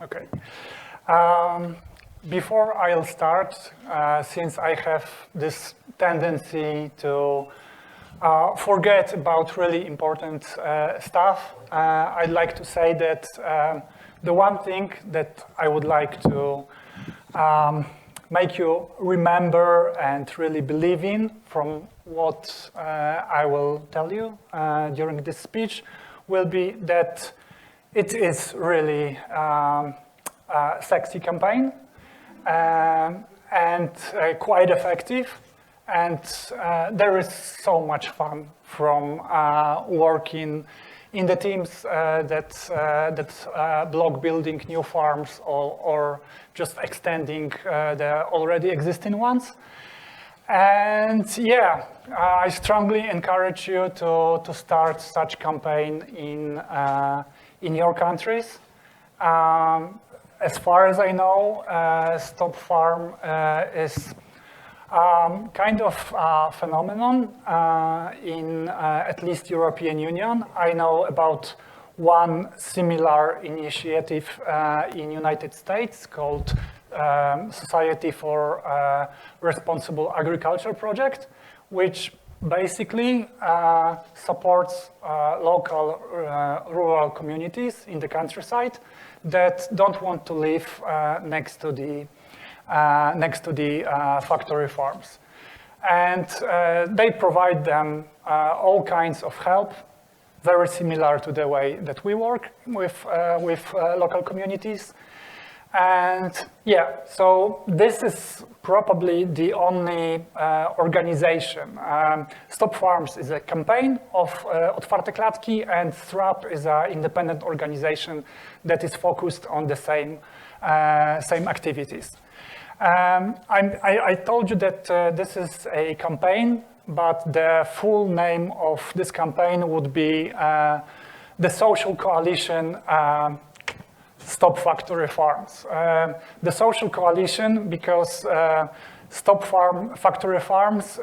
Okay. Before I'll start, since I have this tendency to forget about really important stuff, I'd like to say that the one thing that I would like to make you remember and really believe in from what I will tell you during this speech will be that it is really a sexy campaign and quite effective. And there is so much fun from working in the teams that block building new farms or just extending the already existing ones. And yeah, I strongly encourage you to start such campaign in your countries. As far as I know, Stop Farm is kind of a phenomenon in at least European Union. I know about one similar initiative in United States called Society for Responsible Agriculture Project, which basically supports local rural communities in the countryside that don't want to live next to the factory farms. And they provide them all kinds of help, very similar to the way that we work with local communities. And yeah, so this is probably the only organization. Stop Farms is a campaign of Otwarte Klatki, and SRAP is an independent organization that is focused on the same activities. I told you that this is a campaign, but the full name of this campaign would be the Social Coalition Stop Factory Farms. The Social Coalition, because Stop Factory Farms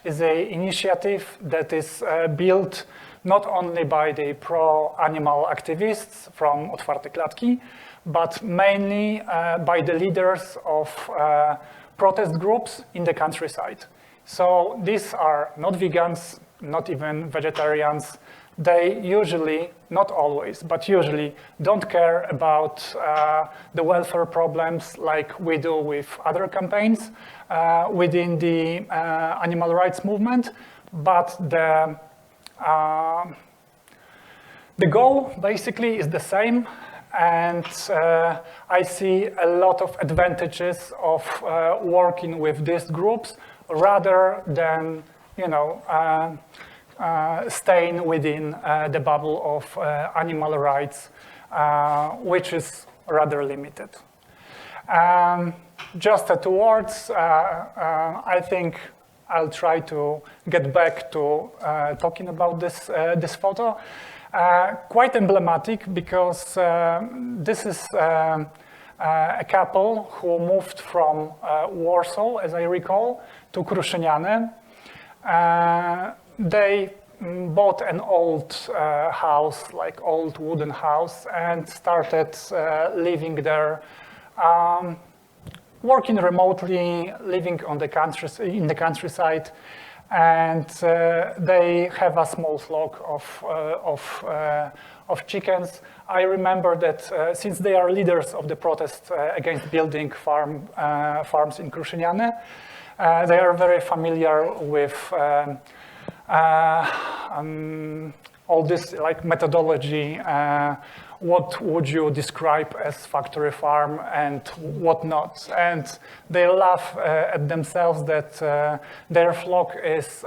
is an initiative that is built not only by the pro-animal activists from Otwarte Klatki, but mainly by the leaders of protest groups in the countryside. So these are not vegans, not even vegetarians. They usually, not always, but usually don't care about the welfare problems like we do with other campaigns within the animal rights movement, but the goal basically is the same. And I see a lot of advantages of working with these groups rather than, staying within the bubble of animal rights, which is rather limited. Just 2 words, I think I'll try to get back to talking about this photo. Quite emblematic because this is a couple who moved from Warsaw, as I recall, to Kruszyniany. They bought an old house, like old wooden house, and started living there, working remotely, living in the countryside. And they have a small flock of chickens. I remember that since they are leaders of the protest against building farms in Kruszyniany, they are very familiar with all this like methodology. What would you describe as factory farm and what not? And they laugh at themselves that their flock is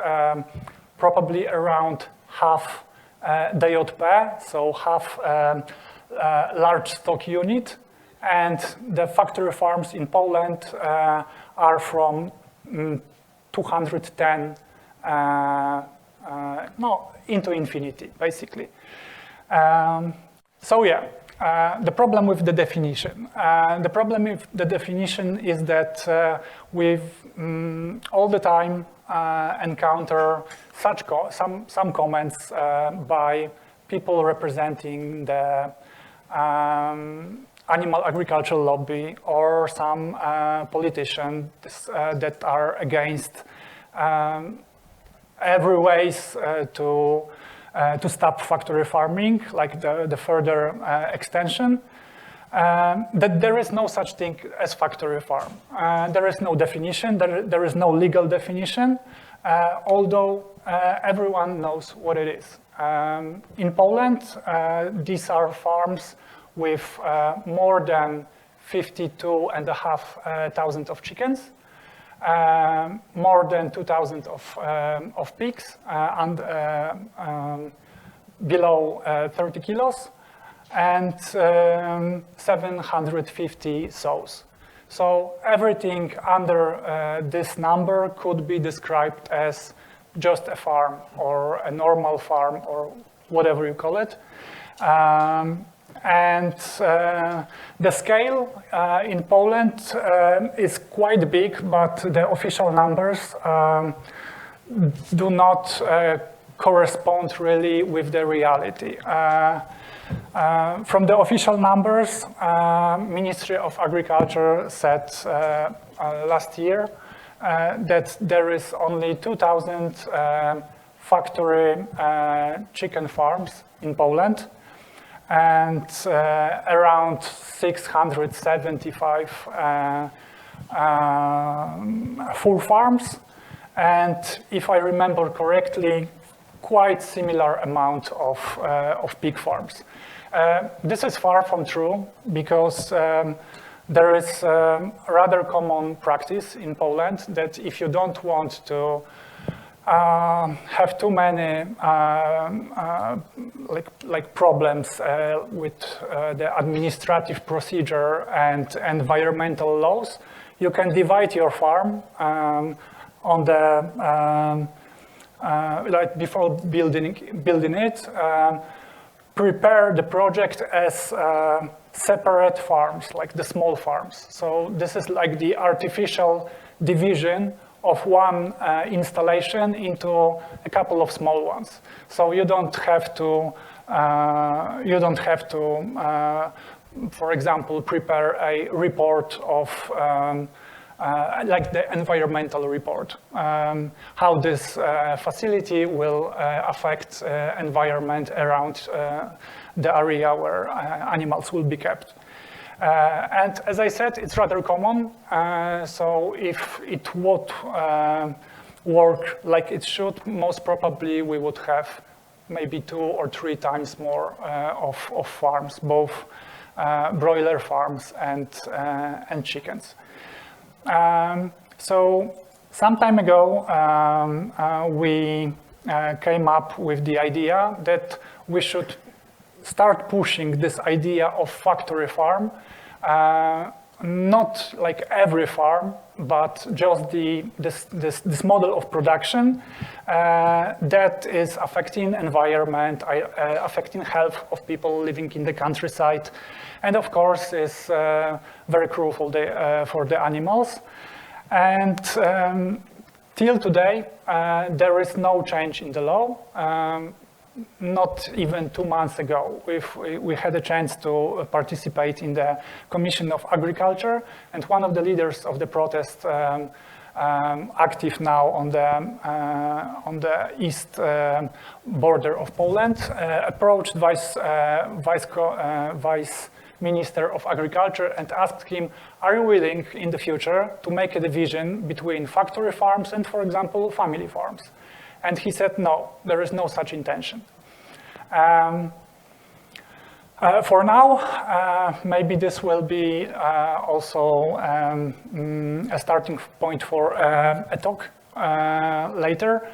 probably around half DJP, so half large stock unit. And the factory farms in Poland are from 210 into infinity, basically. So yeah, the problem with the definition. The problem with the definition is that we've all the time encounter some comments by people representing the animal agriculture lobby or some politicians that are against every ways to stop factory farming, like the further extension, that there is no such thing as factory farm. There is no definition, there is no legal definition, although everyone knows what it is. In Poland, these are farms with more than 52,500 of chickens, more than 2,000 of pigs, and below 30 kilos, and 750 sows. So everything under this number could be described as just a farm or a normal farm or whatever you call it. The scale in Poland is quite big, but the official numbers do not correspond really with the reality. From the official numbers, Ministry of Agriculture said last year that there is only 2,000 factory chicken farms in Poland, and around 675 full farms, and if I remember correctly, quite similar amount of pig farms. This is far from true, because there is a rather common practice in Poland that if you don't want to have too many problems with the administrative procedure and environmental laws, you can divide your farm on the like before building it, prepare the project as separate farms, like the small farms. So this is like the artificial division of one installation into a couple of small ones. So you don't have to, for example, prepare a report of like the environmental report, how this facility will affect environment around the area where animals will be kept. And as I said, it's rather common. So if it would work like it should, most probably we would have maybe 2 or 3 times more of farms, both broiler farms and chickens. So some time ago, we came up with the idea that we should start pushing this idea of factory farm, not like every farm, but just this model of production that is affecting environment, affecting health of people living in the countryside, and of course is very cruel for the animals. And till today, there is no change in the law. Not even 2 months ago, we had a chance to participate in the Commission of Agriculture, and one of the leaders of the protest, active now on the east border of Poland, approached Vice Minister of Agriculture and asked him, are you willing in the future to make a division between factory farms and, for example, family farms? And he said, no, there is no such intention. For now, maybe this will be also a starting point for a talk later.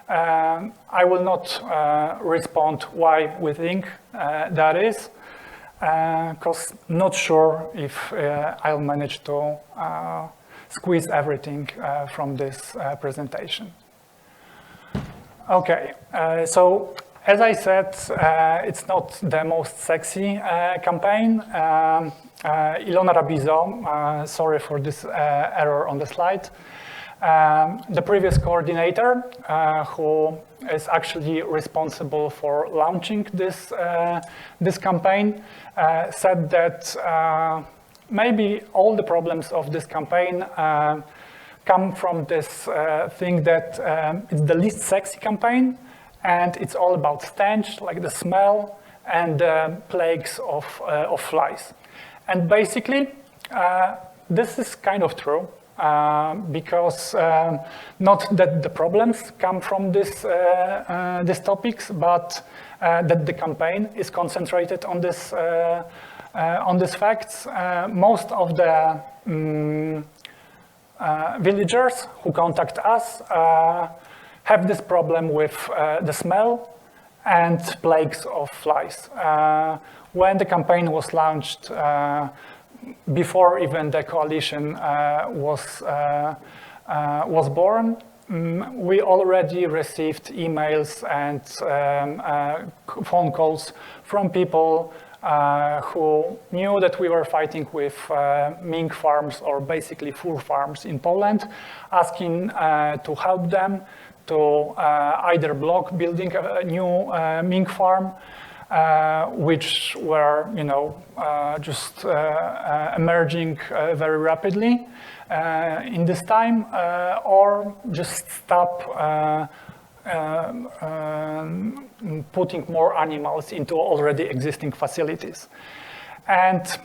I will not respond why we think that is, because not sure if I'll manage to squeeze everything from this presentation. Okay, so as I said, it's not the most sexy campaign. Ilona Rabizo, sorry for this error on the slide, The previous coordinator, who is actually responsible for launching this, this campaign, said that maybe all the problems of this campaign come from this thing that it's the least sexy campaign, and it's all about stench, like the smell, and plagues of flies. And basically, this is kind of true, because not that the problems come from these topics, but that the campaign is concentrated on these facts. Most of the villagers who contact us have this problem with the smell and plagues of flies. When the campaign was launched, before even the coalition was born, we already received emails and phone calls from people who knew that we were fighting with mink farms, or basically fur farms in Poland, asking to help them to either block building a new mink farm, which were, you know, just emerging very rapidly in this time, or just stop putting more animals into already existing facilities. And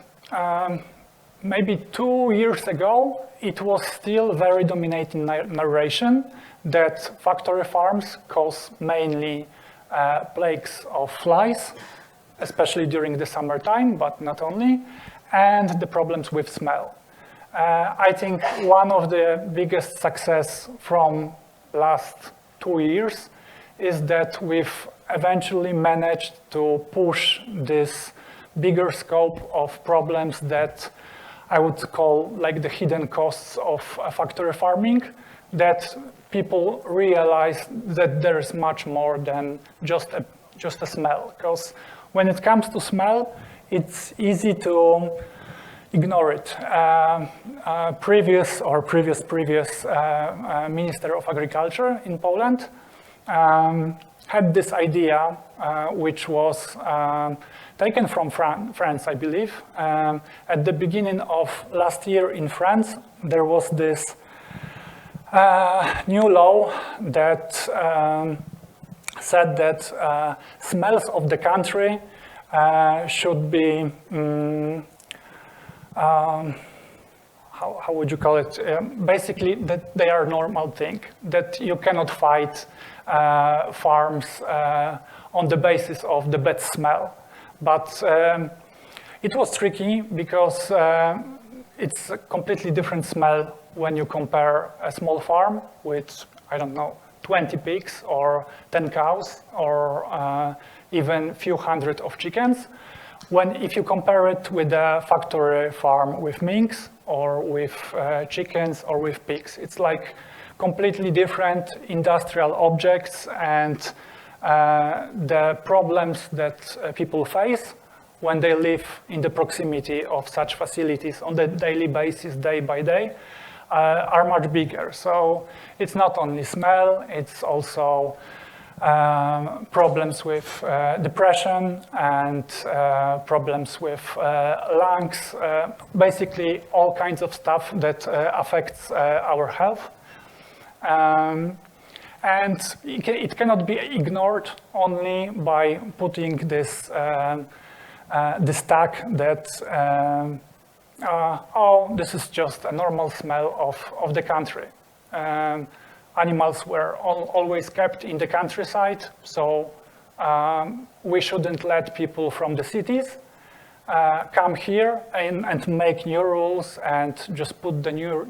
maybe 2 years ago, it was still very dominating narration that factory farms cause mainly plagues of flies, especially during the summertime, but not only, and the problems with smell. I think one of the biggest success from last 2 years is that we've eventually managed to push this bigger scope of problems that I would call like the hidden costs of factory farming, that people realize that there is much more than just a smell. Because when it comes to smell, it's easy to ignore it. Previous Minister of Agriculture in Poland had this idea, which was taken from France, I believe. At the beginning of last year in France, there was this new law that said that smells of the country should be, how would you call it? Basically, that they are a normal thing, that you cannot fight farms on the basis of the bad smell. But it was tricky because it's a completely different smell when you compare a small farm with, I don't know, 20 pigs or 10 cows or even a few hundred of chickens. If you compare it with a factory farm with minks or with chickens or with pigs, it's like completely different industrial objects, and the problems that people face when they live in the proximity of such facilities on the daily basis, day by day, are much bigger. So it's not only smell, it's also problems with depression and problems with lungs, basically all kinds of stuff that affects our health. And it cannot be ignored only by putting this tag that oh, this is just a normal smell of the country. Animals were always kept in the countryside, so we shouldn't let people from the cities come here and make new rules and just put the new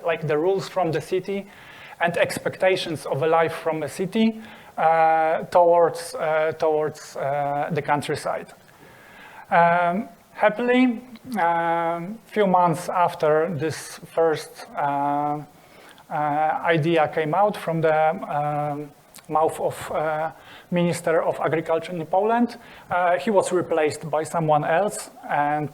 like the rules from the city and expectations of a life from a city towards the countryside. Happily, few months after this first idea came out from the mouth of Minister of Agriculture in Poland, he was replaced by someone else, and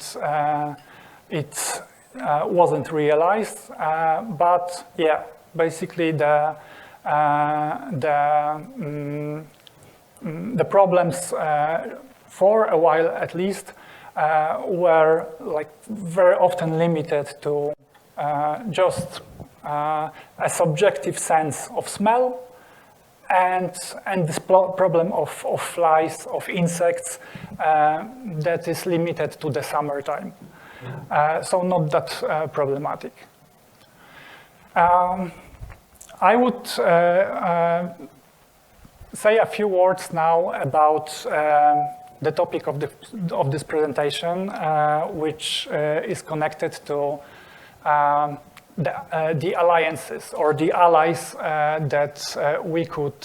it wasn't realized. But yeah, Basically, the problems for a while at least were like very often limited to just a subjective sense of smell and this problem of flies, of insects that is limited to the summertime. So not that problematic. I would say a few words now about the topic of this presentation, which is connected to the alliances or the allies that we could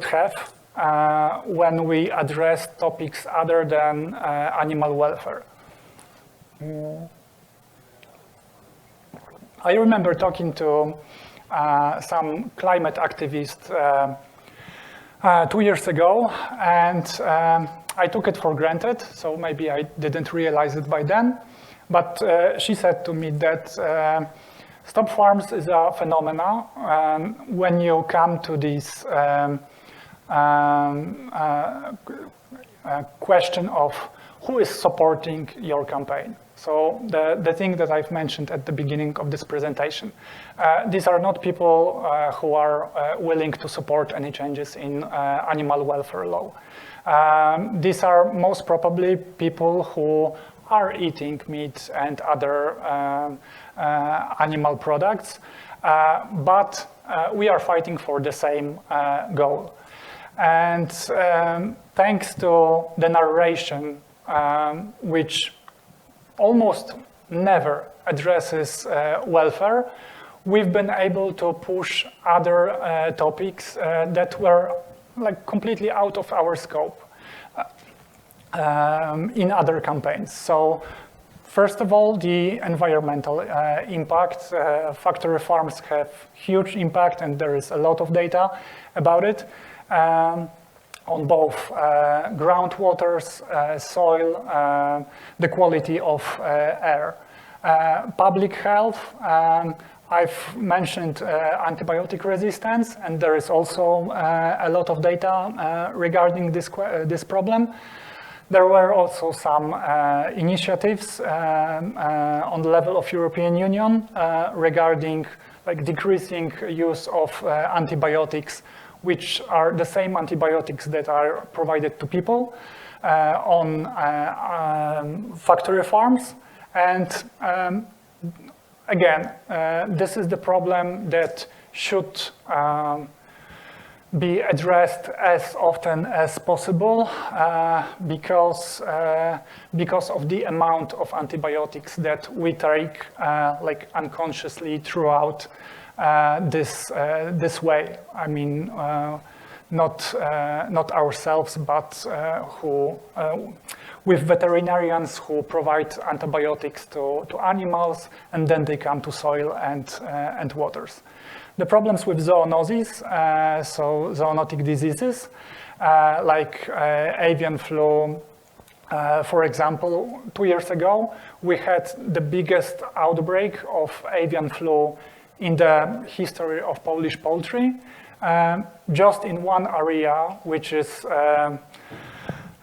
have when we address topics other than animal welfare. I remember talking to some climate activists 2 years ago, and I took it for granted, so maybe I didn't realize it by then. But she said to me that stop farms is a phenomena when you come to this question of who is supporting your campaign. So the thing that I've mentioned at the beginning of this presentation, these are not people who are willing to support any changes in animal welfare law. These are most probably people who are eating meat and other animal products, but we are fighting for the same goal. And thanks to the narration, which almost never addresses welfare, we've been able to push other topics that were like completely out of our scope in other campaigns. So first of all, the environmental impact. Factory farms have huge impact, and there is a lot of data about it. On both groundwaters, soil, the quality of air. Public health, I've mentioned antibiotic resistance, and there is also a lot of data regarding this problem. There were also some initiatives on the level of European Union regarding like decreasing use of antibiotics, which are the same antibiotics that are provided to people on factory farms. And again, this is the problem that should be addressed as often as possible because of the amount of antibiotics that we take like unconsciously throughout this way. I mean, not ourselves, but with veterinarians who provide antibiotics to animals, and then they come to soil and waters. The problems with zoonoses, so zoonotic diseases, like avian flu, for example, 2 years ago, we had the biggest outbreak of avian flu in the history of Polish poultry, just in one area, which is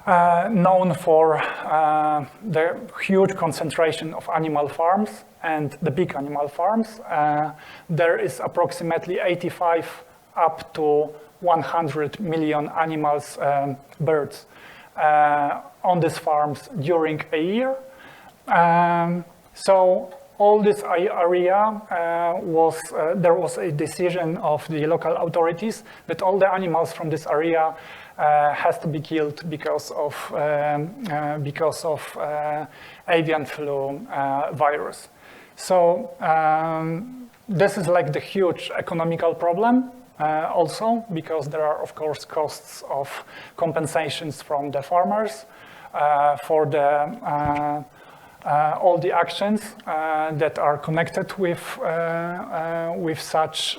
known for the huge concentration of animal farms and the big animal farms. There is approximately 85 up to 100 million animals, birds, on these farms during a year. So all this area there was a decision of the local authorities that all the animals from this area has to be killed because of avian flu virus. So this is like the huge economical problem also, because there are of course costs of compensations from the farmers for the all the actions that are connected with such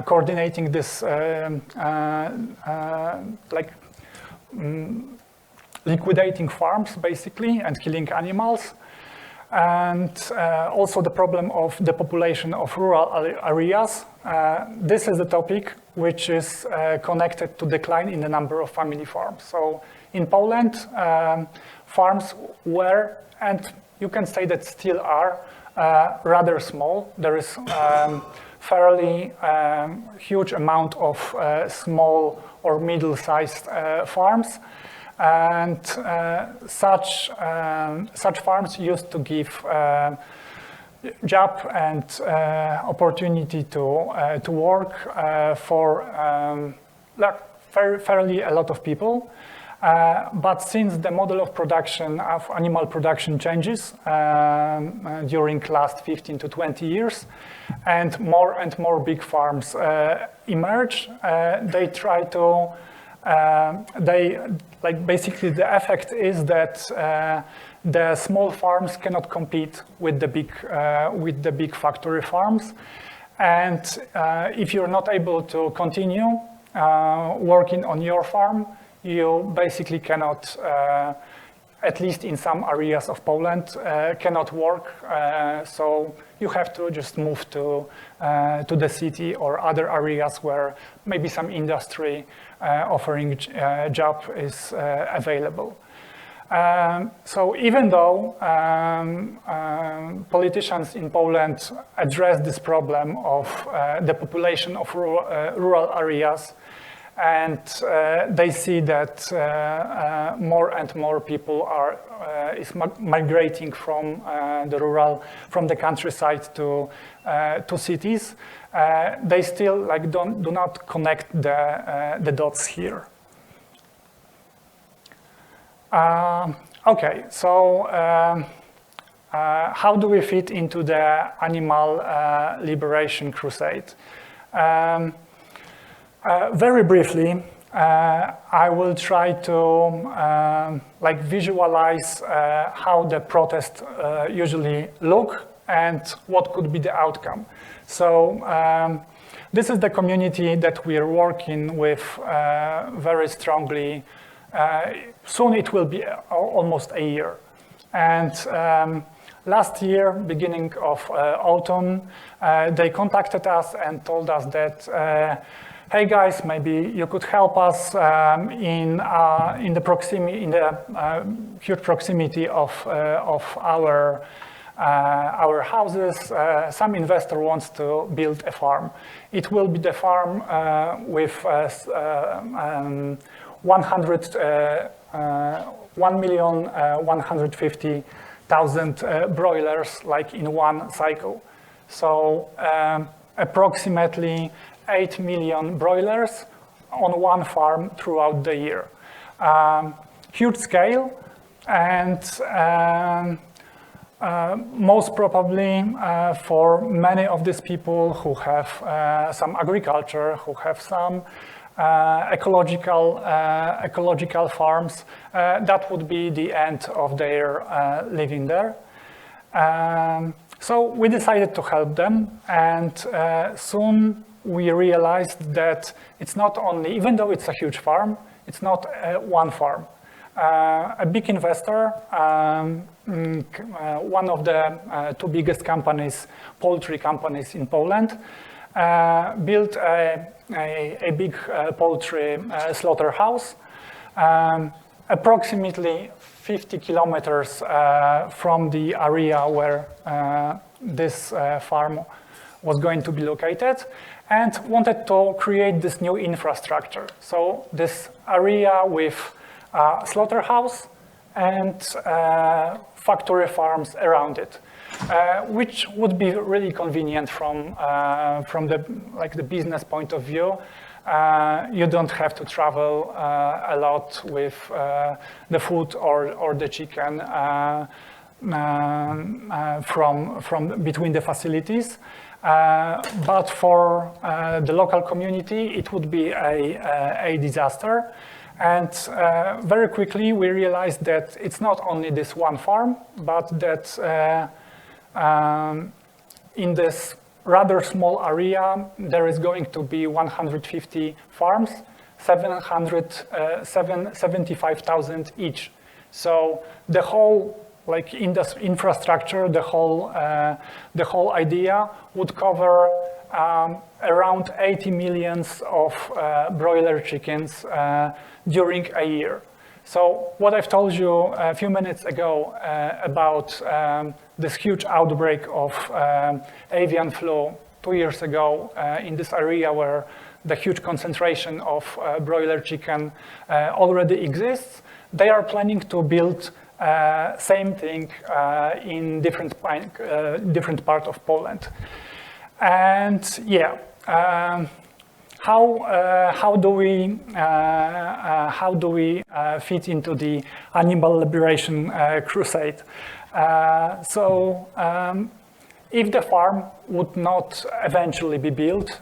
coordinating this liquidating farms basically and killing animals. and also the problem of the population of rural areas. This is a topic which is connected to decline in the number of family farms. So in Poland, farms were, and you can say that still are, rather small. There is fairly huge amount of small or middle-sized farms. And such farms used to give job and opportunity to work for fairly a lot of people. But since the model of production of animal production changes during last 15 to 20 years, and more big farms emerge, they try to basically the effect is that the small farms cannot compete with the big factory farms, and if you're not able to continue working on your farm, you basically cannot, at least in some areas of Poland, cannot work. So you have to just move to the city or other areas where maybe some industry offering a job is available. So even though politicians in Poland address this problem of the population of rural areas, and they see that more and more people is migrating from the countryside to cities. They still do not connect the dots here. Okay, so how do we fit into the animal liberation crusade? Very briefly, I will try to visualize how the protests usually look and what could be the outcome. So this is the community that we are working with very strongly. Soon it will be almost a year. And last year, beginning of autumn, they contacted us and told us that hey guys, maybe you could help us in the huge proximity of our houses. Some investor wants to build a farm. It will be the farm with 1,150,000 broilers, like in one cycle. So approximately 8 million broilers on one farm throughout the year. Huge scale, and most probably for many of these people who have some agriculture, who have some ecological farms, that would be the end of their living there. So we decided to help them, and soon we realized that it's not only, even though it's a huge farm, it's not one farm. A big investor, one of the two biggest companies, poultry companies in Poland, built a big poultry slaughterhouse, approximately 50 kilometers from the area where this farm was going to be located, and wanted to create this new infrastructure. So this area with slaughterhouse and factory farms around it, which would be really convenient from the business point of view. You don't have to travel a lot with the food or the chicken from between the facilities. But for the local community, it would be a disaster. And very quickly, we realized that it's not only this one farm, but that in this rather small area, there is going to be 150 farms, 75,000 each. So the whole like in this infrastructure, the whole idea would cover around 80 millions of broiler chickens during a year. So what I've told you a few minutes ago about this huge outbreak of avian flu 2 years ago in this area where the huge concentration of broiler chicken already exists, they are planning to build same thing in different part of Poland. And yeah, how do we fit into the animal liberation crusade? If the farm would not eventually be built,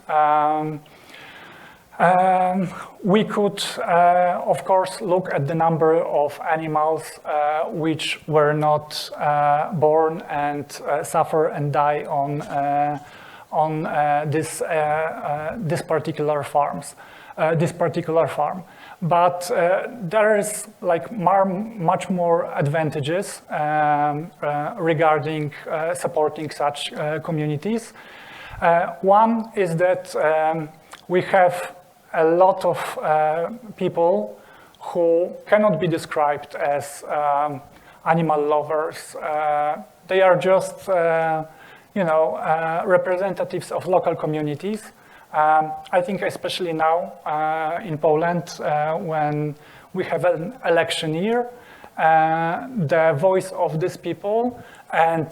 we could, of course, look at the number of animals which were not born and suffer and die on this particular farm. But there is like much more advantages regarding supporting such communities. One is that we have a lot of people who cannot be described as animal lovers. They are just, representatives of local communities. I think especially now in Poland, when we have an election year, the voice of these people and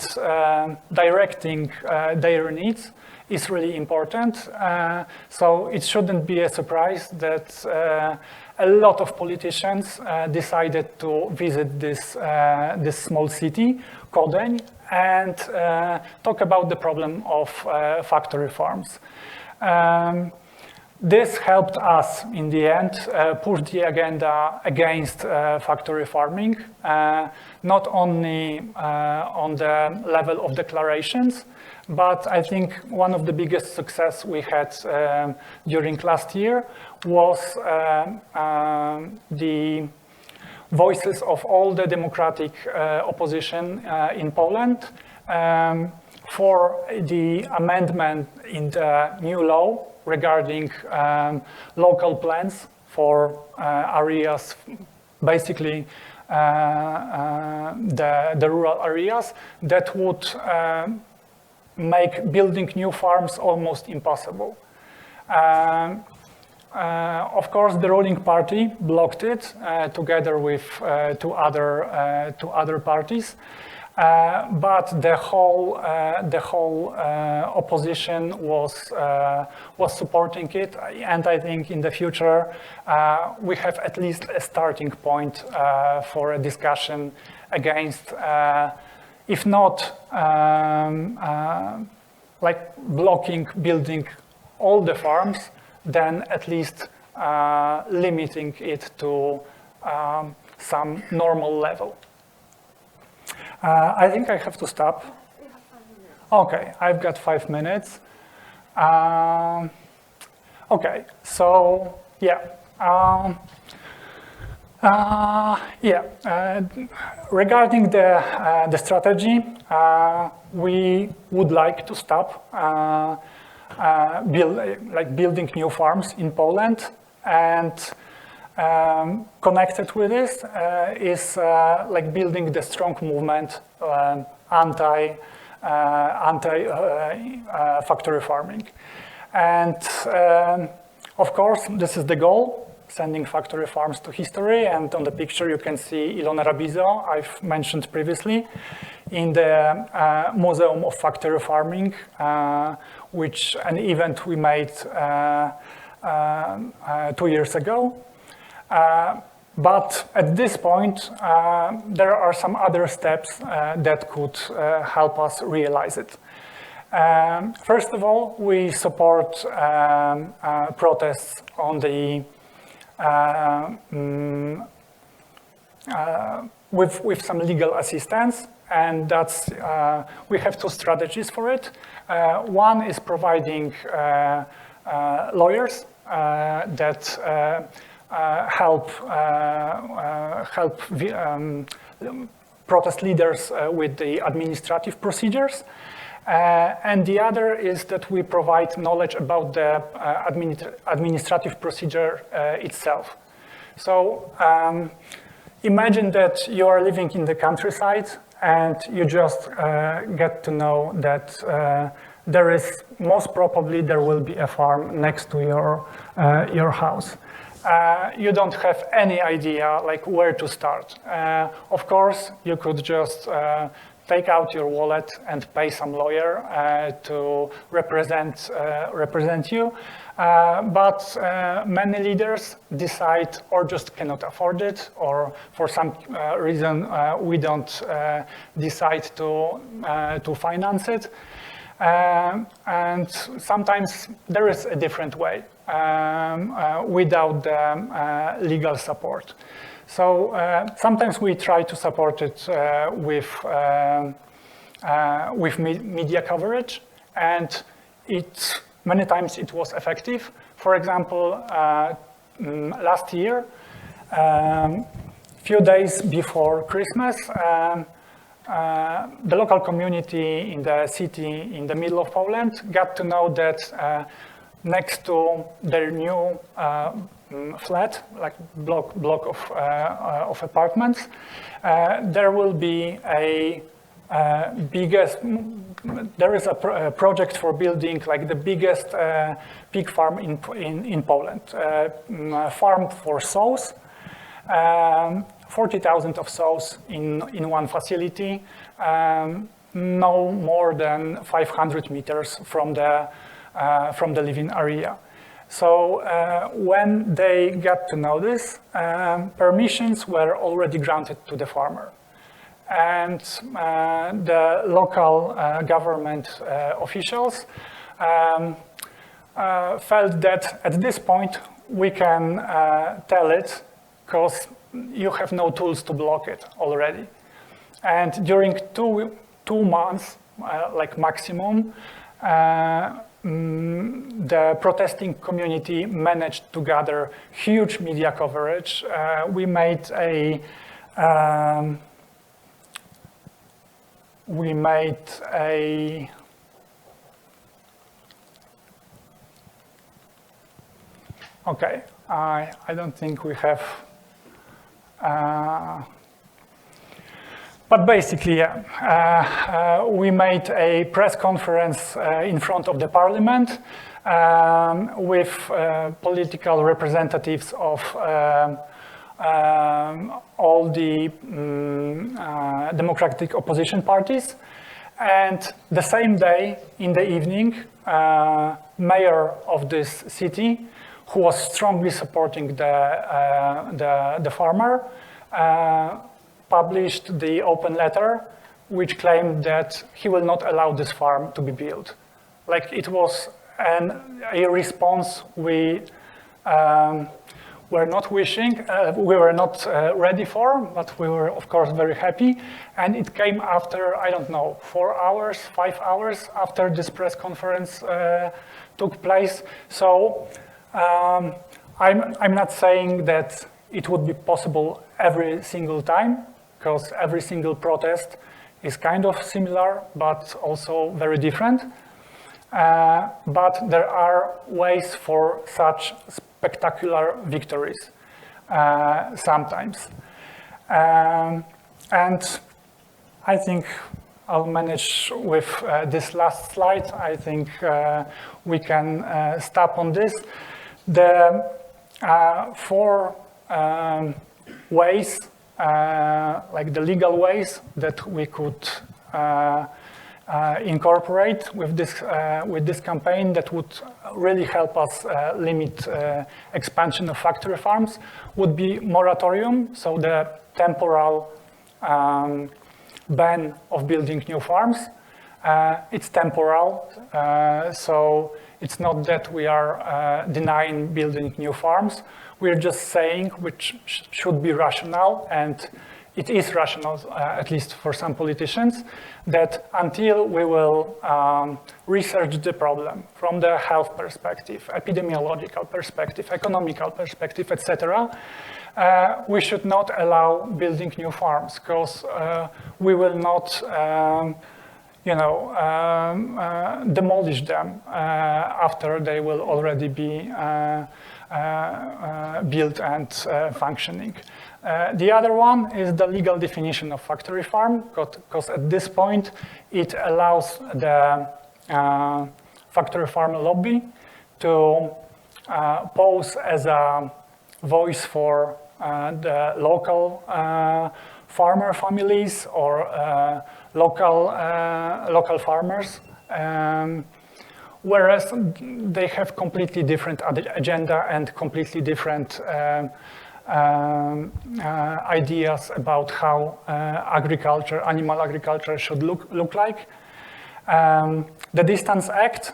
directing their needs is really important. So it shouldn't be a surprise that a lot of politicians decided to visit this small city, Kodań, and talk about the problem of factory farms. This helped us, in the end, push the agenda against factory farming, not only on the level of declarations, but I think one of the biggest success we had during last year was the voices of all the democratic opposition in Poland for the amendment in the new law regarding local plans for areas, basically the rural areas, that would make building new farms almost impossible. Of course, the ruling party blocked it together with two other parties. But the whole opposition was supporting it, and I think in the future we have at least a starting point for a discussion against, if not like blocking building all the farms, then at least limiting it to some normal level. I think I have to stop. You have 5 minutes. Okay, I've got 5 minutes. Okay, so yeah. Regarding the strategy, we would like to stop building new farms in Poland, and connected with this is like building the strong movement anti factory farming, and of course this is the goal. Sending factory farms to history, and on the picture you can see Ilona Rabizo, I've mentioned previously, in the Museum of Factory Farming, which an event we made 2 years ago. But at this point, there are some other steps that could help us realize it. First of all, we support protests on the with some legal assistance, and that's we have two strategies for it. One is providing lawyers that help protest leaders with the administrative procedures. And the other is that we provide knowledge about the administrative procedure itself. So imagine that you are living in the countryside and you just get to know that most probably there will be a farm next to your house. You don't have any idea like where to start. Of course, you could just take out your wallet and pay some lawyer to represent you. But many leaders decide or just cannot afford it, or for some reason we don't decide to finance it. And sometimes there is a different way without the legal support. So sometimes we try to support it with media coverage, and many times it was effective. For example, last year, few days before Christmas, the local community in the city in the middle of Poland got to know that next to their new flat, like block of apartments, there will be there is a project for building like the biggest pig farm in Poland, farm for sows, 40,000 of sows in one facility, no more than 500 meters from the living area. So when they got to know this, permissions were already granted to the farmer. And the local government officials felt that at this point we can tell it because you have no tools to block it already. And during two months, like maximum, the protesting community managed to gather huge media coverage. We made a okay, I don't think we have but basically, yeah, we made a press conference in front of the parliament with political representatives of all the democratic opposition parties. And the same day, in the evening, mayor of this city, who was strongly supporting the farmer, published the open letter, which claimed that he will not allow this farm to be built. Like it was a response we were not wishing, we were not ready for, but we were of course very happy. And it came after, I don't know, 4 hours, 5 hours after this press conference took place. So I'm not saying that it would be possible every single time, because every single protest is kind of similar, but also very different. But there are ways for such spectacular victories sometimes. And I think I'll manage with this last slide. I think we can stop on this. The 4 ways, like the legal ways that we could incorporate with this campaign that would really help us limit expansion of factory farms would be moratorium, so the temporal ban of building new farms. It's temporal, so it's not that we are denying building new farms. We're just saying which should be rational, and it is rational, at least for some politicians, that until we will research the problem from the health perspective, epidemiological perspective, economical perspective, etc., we should not allow building new farms, because we will not demolish them after they will already be built and functioning. The other one is the legal definition of factory farm, because at this point it allows the factory farm lobby to pose as a voice for the local farmer families or local farmers, whereas they have completely different agenda and completely different ideas about how animal agriculture should look like. The Distance Act,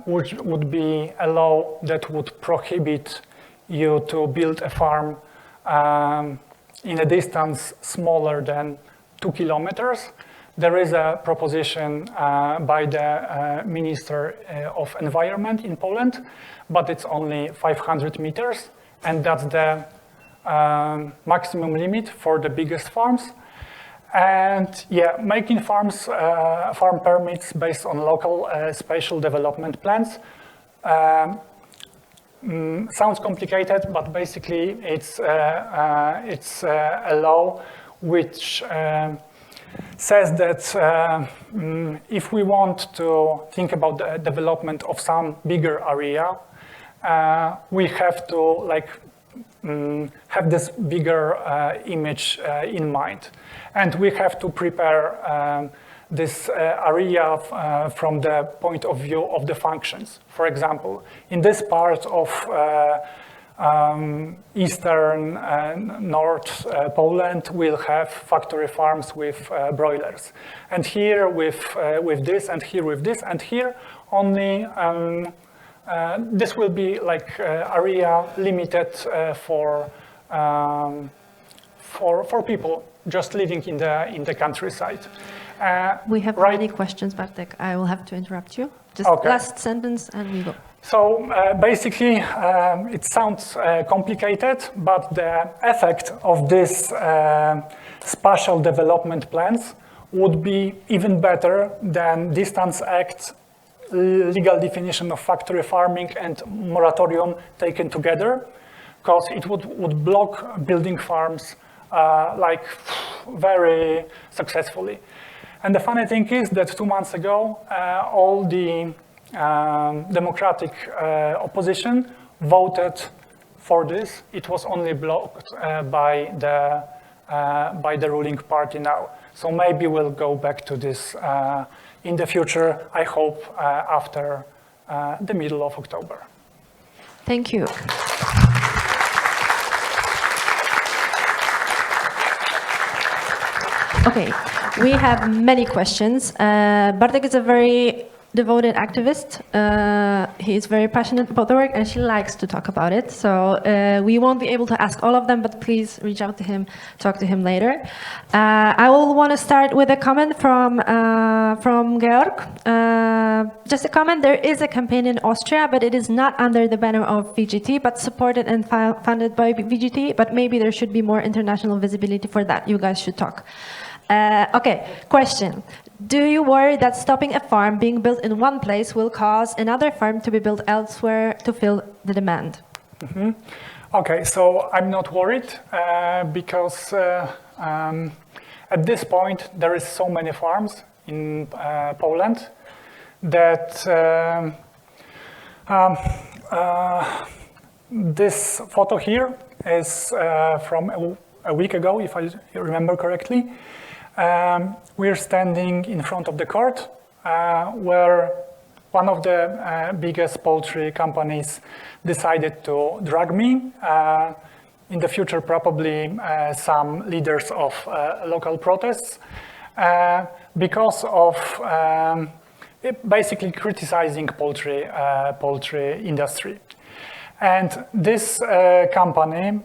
which would be a law that would prohibit you to build a farm in a distance smaller than 2 kilometers. There is a proposition by the Minister of Environment in Poland, but it's only 500 meters, and that's the maximum limit for the biggest farms. And yeah, making farm permits based on local spatial development plans sounds complicated, but basically it's a law which says that if we want to think about the development of some bigger area, we have to have this bigger image in mind. And we have to prepare this area from the point of view of the functions. For example, in this part of eastern north Poland, we'll have factory farms with broilers. And here with this, and here with this, and here only this will be like area limited for people just living in the countryside. We have many questions, Bartek. I will have to interrupt you. Just okay. Last sentence and we go. So basically, it sounds complicated, but the effect of this spatial development plans would be even better than Distance Act, legal definition of factory farming, and moratorium taken together, because it would block building farms very successfully. And the funny thing is that 2 months ago, all the democratic opposition voted for this. It was only blocked by the ruling party now. So maybe we'll go back to this in the future, I hope, after the middle of October. Thank you. Okay, we have many questions. Bartek is a very devoted activist. He is very passionate about the work and she likes to talk about it. So we won't be able to ask all of them, but please reach out to him, talk to him later. I will want to start with a comment from Georg. Just a comment, there is a campaign in Austria, but it is not under the banner of VGT, but supported and funded by VGT, but maybe there should be more international visibility for that. You guys should talk. Okay, question. Do you worry that stopping a farm being built in one place will cause another farm to be built elsewhere to fill the demand? Mm-hmm. Okay, so I'm not worried because at this point there is so many farms in Poland that this photo here is from a week ago, if I remember correctly. We're standing in front of the court where one of the biggest poultry companies decided to drag me. In the future, probably some leaders of local protests because of basically criticizing poultry industry. And this company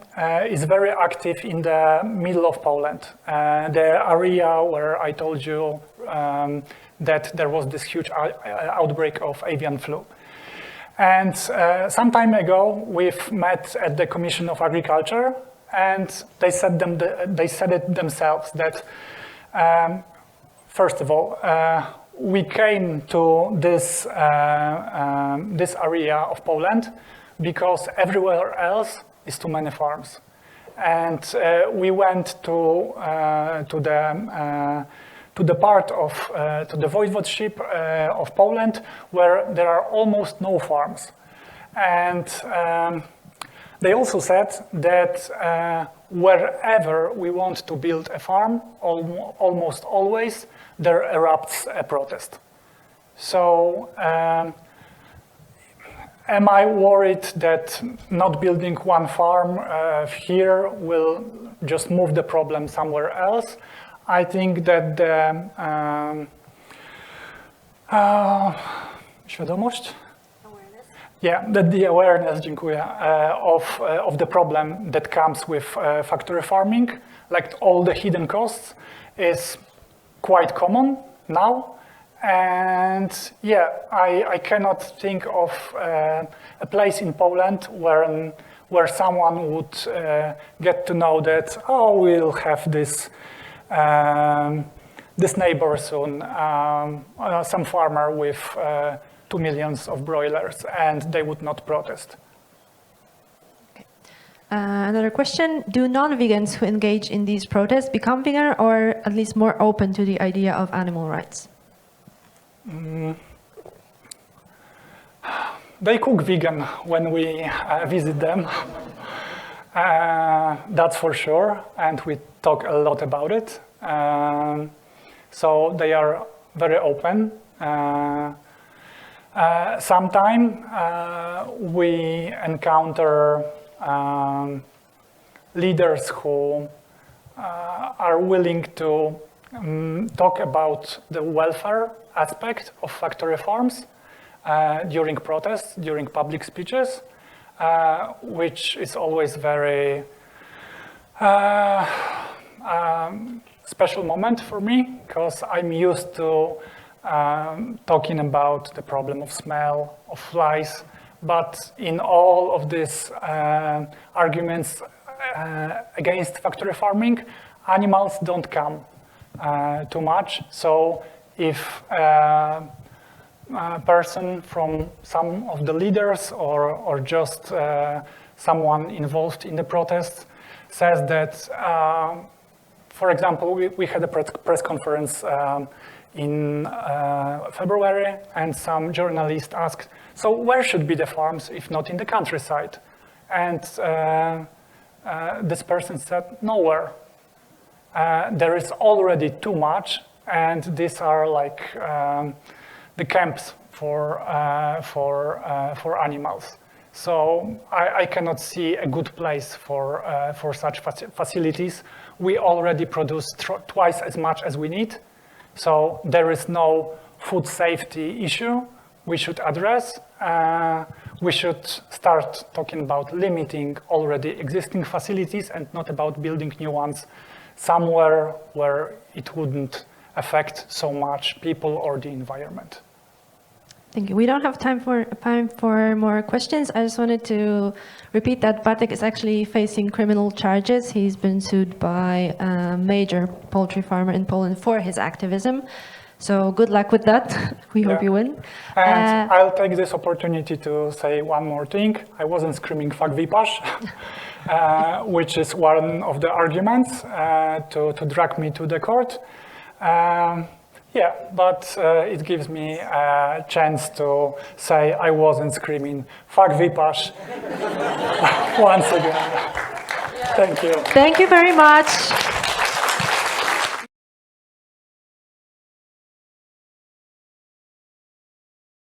is very active in the middle of Poland, the area where I told you that there was this huge outbreak of avian flu. And some time ago, we've met at the Commission of Agriculture, and they said it themselves that, first of all, we came to this area of Poland because everywhere else is too many farms. And we went to the part of to the voivodeship of Poland where there are almost no farms. And they also said that wherever we want to build a farm, almost always there erupts a protest. So am I worried that not building one farm here will just move the problem somewhere else? I think that the świadomość? Yeah, that the awareness, dziękuję, of the problem that comes with factory farming, like all the hidden costs, is quite common now. And yeah, I cannot think of a place in Poland where someone would get to know that, oh, we'll have this neighbor soon, some farmer with 2 million of broilers, and they would not protest. Okay. Another question, do non-vegans who engage in these protests become vegan or at least more open to the idea of animal rights? They cook vegan when we visit them, that's for sure, and we talk a lot about it. So they are very open. Sometimes we encounter leaders who are willing to talk about the welfare aspect of factory farms during protests, during public speeches, which is always very special moment for me, because I'm used to talking about the problem of smell, of flies, but in all of these arguments against factory farming, animals don't come too much. So if a person from some of the leaders or just someone involved in the protests says that, for example, we had a press conference in February, and some journalists asked, so where should be the farms if not in the countryside? And this person said, nowhere. There is already too much, and these are like the camps for animals. So I cannot see a good place for such facilities. We already produce twice as much as we need. So there is no food safety issue we should address. We should start talking about limiting already existing facilities and not about building new ones somewhere where it wouldn't affect so much people or the environment. Thank you. We don't have time for more questions. I just wanted to repeat that Bartek is actually facing criminal charges. He's been sued by a major poultry farmer in Poland for his activism. So good luck with that. We hope you win. And I'll take this opportunity to say one more thing. I wasn't screaming "fuck Vipash," which is one of the arguments to drag me to the court. Yeah, but it gives me a chance to say I wasn't screaming "fuck Vipash" once again. Thank you. Thank you very much.